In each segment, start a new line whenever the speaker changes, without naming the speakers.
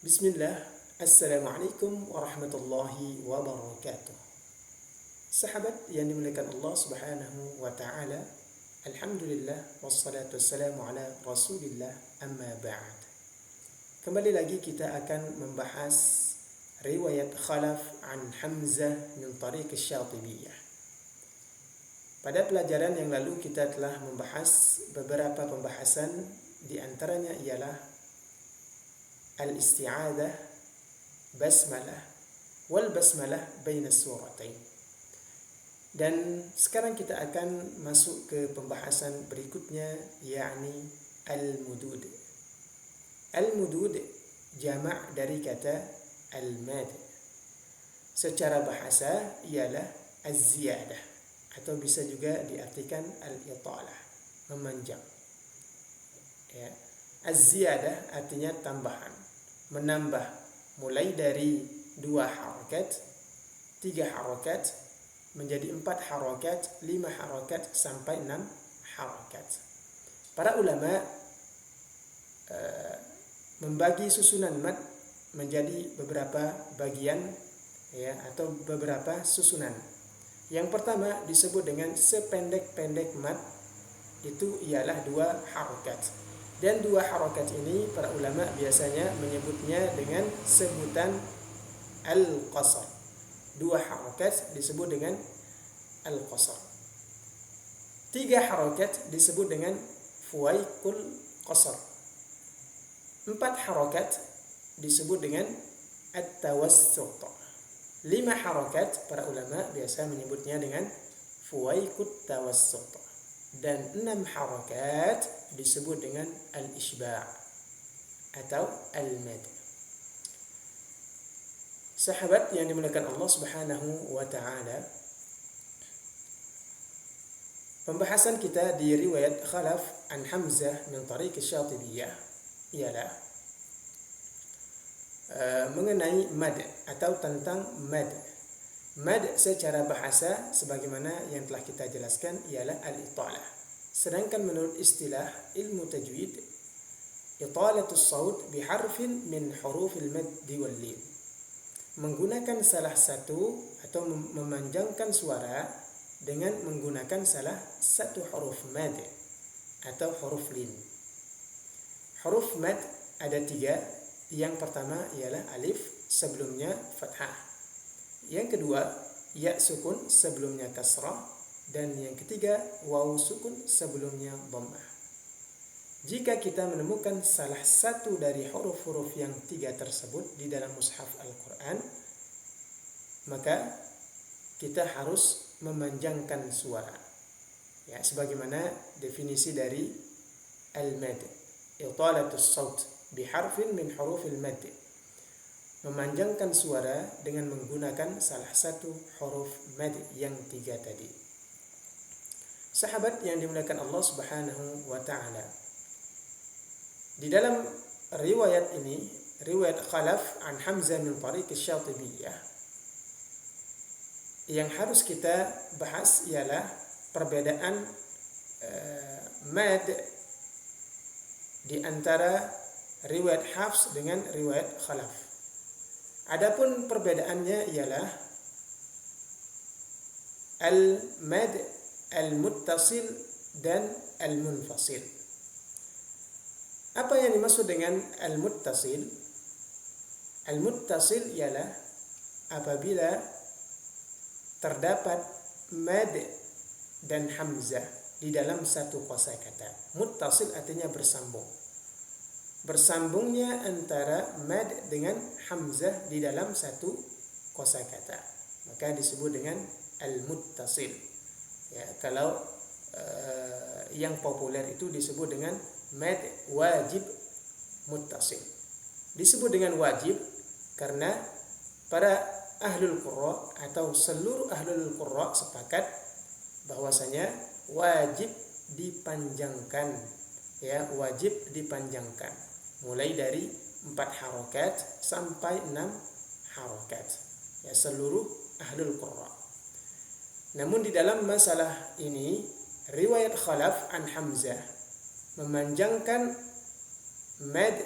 Bismillah, Assalamualaikum warahmatullahi wabarakatuh. Sahabat yang dimuliakan Allah Subhanahu wa taala, alhamdulillah wassalatu wassalamu ala Rasulillah, amma ba'd. Kembali lagi kita akan membahas riwayat Khalaf an Hamzah min tariq Asy-Syatibiyah. Pada pelajaran yang lalu kita telah membahas beberapa pembahasan, di antaranya ialah al-isti'adzah, basmalah, wal basmalah baina suratain. Dan sekarang kita akan masuk ke pembahasan berikutnya, yakni al-mudud. Al-mudud jamak dari kata al-mad. Secara bahasa ialah az-ziyadah, atau bisa juga diartikan al-italah, memanjang. Ya. Az-ziyadah artinya tambahan, menambah, mulai dari 2 harakat, 3 harakat, menjadi 4 harakat, 5 harakat, sampai 6 harakat. Para ulama membagi susunan mad menjadi beberapa bagian, ya, atau beberapa susunan. Yang pertama disebut dengan sependek-pendek mad, itu ialah 2 harakat. Dan 2 harakat ini para ulama biasanya menyebutnya dengan sebutan al-qasar. 2 harakat disebut dengan al-qasar. 3 harakat disebut dengan fuwaiqul qasar. 4 harakat disebut dengan at-tawassut. 5 harakat para ulama biasa menyebutnya dengan fuwaiqut tawassut. Dan 6 harakat disebut dengan al-isba' atau al-mad. Sahabat yang dimuliakan Allah Subhanahu wa taala, pembahasan kita di riwayat Khalaf an Hamzah min tariq Asy-Syatibiyah ialah mengenai mad atau tentang mad. Mad secara bahasa sebagaimana yang telah kita jelaskan ialah al-italah. Sedangkan menurut istilah ilmu tajwid, italatus saut biharfin min hurufil maddi wal lin. Menggunakan salah satu atau memanjangkan suara dengan menggunakan salah satu huruf mad atau huruf lin. Huruf mad ada 3. Yang pertama ialah alif, sebelumnya fathah. Yang kedua, ya sukun, sebelumnya kasrah. Dan yang ketiga, waw sukun, sebelumnya dhammah. Jika kita menemukan salah satu dari huruf-huruf yang 3 tersebut di dalam mushaf Al-Quran, maka kita harus memanjangkan suara. Ya, sebagaimana definisi dari al-mad, italatus saut biharfin min hurufil mad, memanjangkan suara dengan menggunakan salah satu huruf mad yang 3 tadi. Sahabat yang dimuliakan Allah Subhanahu wa taala, di dalam riwayat ini, riwayat Khalaf an Hamzah min tariq Asy-Syatibiyah, yang harus kita bahas ialah perbedaan mad di antara riwayat Hafs dengan riwayat Khalaf. Adapun perbedaannya ialah al-mad al-muttasil dan al-munfasil. Apa yang dimaksud dengan al-muttasil? Al-muttasil ialah apabila terdapat mad dan hamzah di dalam satu kosakata. Muttasil artinya bersambung. Bersambungnya antara mad dengan hamzah di dalam satu kosakata, maka disebut dengan al-muttasil. Ya, kalau yang populer itu disebut dengan mad wajib muttasil. Disebut dengan wajib karena para ahlul qurra atau seluruh ahlul qurra sepakat bahwasanya wajib dipanjangkan, ya, wajib dipanjangkan mulai dari 4 harakat sampai 6 harakat, ya, seluruh ahlul qurra. Namun di dalam masalah ini riwayat Khalaf an Hamzah memanjangkan mad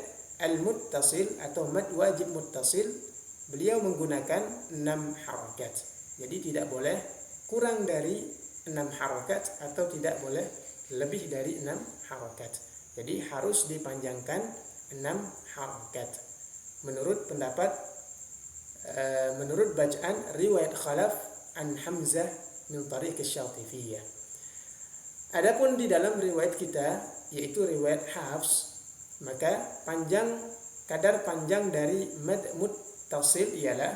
al-muttasil atau mad wajib muttasil, beliau menggunakan 6 harakat. Jadi tidak boleh kurang dari 6 harakat atau tidak boleh lebih dari 6 harakat. Jadi harus dipanjangkan 6 harakat. Menurut bacaan riwayat Khalaf an Hamzah min tariq asy-Syatibiyah. Adapun di dalam riwayat kita, yaitu riwayat Hafs, maka kadar panjang dari mad muttasil ialah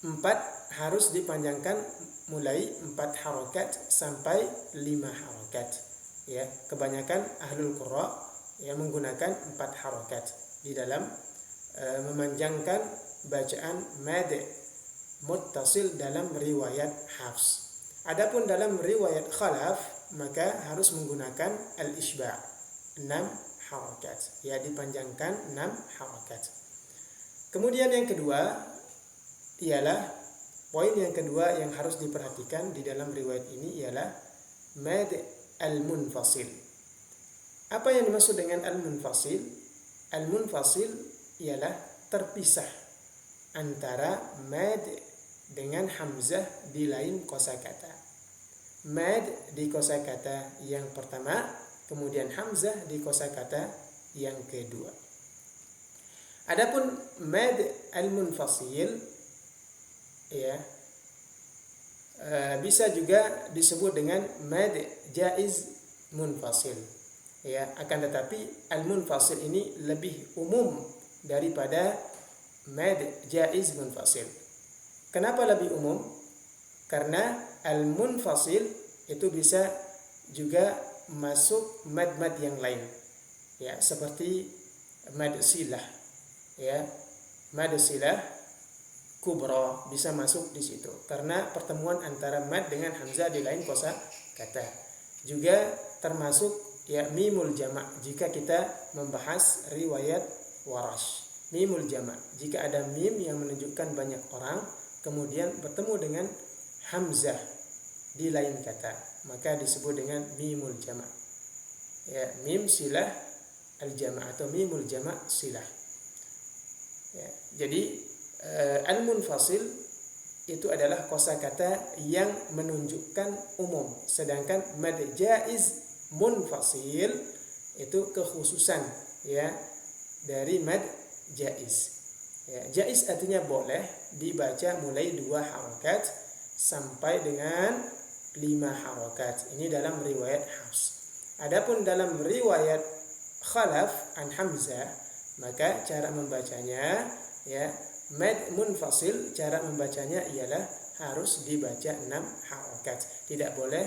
4, harus dipanjangkan mulai 4 harakat sampai 5 harakat. Ya, kebanyakan ahlul qurra yang menggunakan 4 harakat di dalam memanjangkan bacaan mad muttasil dalam riwayat Hafs. Adapun dalam riwayat Khalaf, maka harus menggunakan al-isba', 6 harakat. Ya, dipanjangkan 6 harakat. Kemudian yang kedua ialah poin yang kedua yang harus diperhatikan di dalam riwayat ini ialah mad al-munfasil. Apa yang dimaksud dengan al-munfasil? Al-munfasil ialah terpisah antara mad dengan hamzah di lain kosakata. Mad di kosakata yang pertama, kemudian hamzah di kosakata yang kedua. Adapun mad al-munfasil, ya, bisa juga disebut dengan mad jaiz munfasil. Ya, akan tetapi al-munfasil ini lebih umum daripada mad jaiz munfasil. Kenapa lebih umum? Karena al-munfasil itu bisa juga masuk mad-mad yang lain. Ya, seperti mad silah. Ya, mad silah kubra bisa masuk di situ karena pertemuan antara mad dengan hamzah di lain kosakata. Juga termasuk ya mimul jama' jika kita membahas riwayat Warash. Mimul jama', jika ada mim yang menunjukkan banyak orang kemudian bertemu dengan hamzah di lain kata, maka disebut dengan mimul jama'. Ya, mim silah al-jama' atau mimul jama' silah. Ya, jadi al-munfasil itu adalah kosakata yang menunjukkan umum, sedangkan mad jaiz munfasil itu kekhususan ya dari mad jaiz. Ya, jaiz artinya boleh dibaca mulai 2 harakat sampai dengan 5 harakat. Ini dalam riwayat Hafs. Adapun dalam riwayat Khalaf an Hamzah, maka cara membacanya ya mad munfasil, cara membacanya ialah harus dibaca 6 harakat. Tidak boleh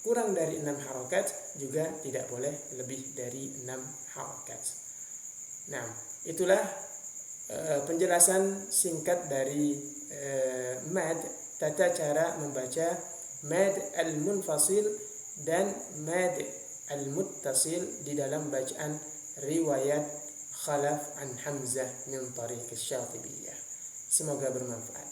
kurang dari 6 harakat, juga tidak boleh lebih dari 6 harakat. Nah, itulah penjelasan singkat dari mad, tata cara membaca mad al-munfasil dan mad al-muttasil di dalam bacaan riwayat Khalaf an Hamzah min tariq asy-Syatibiyah. Semoga bermanfaat.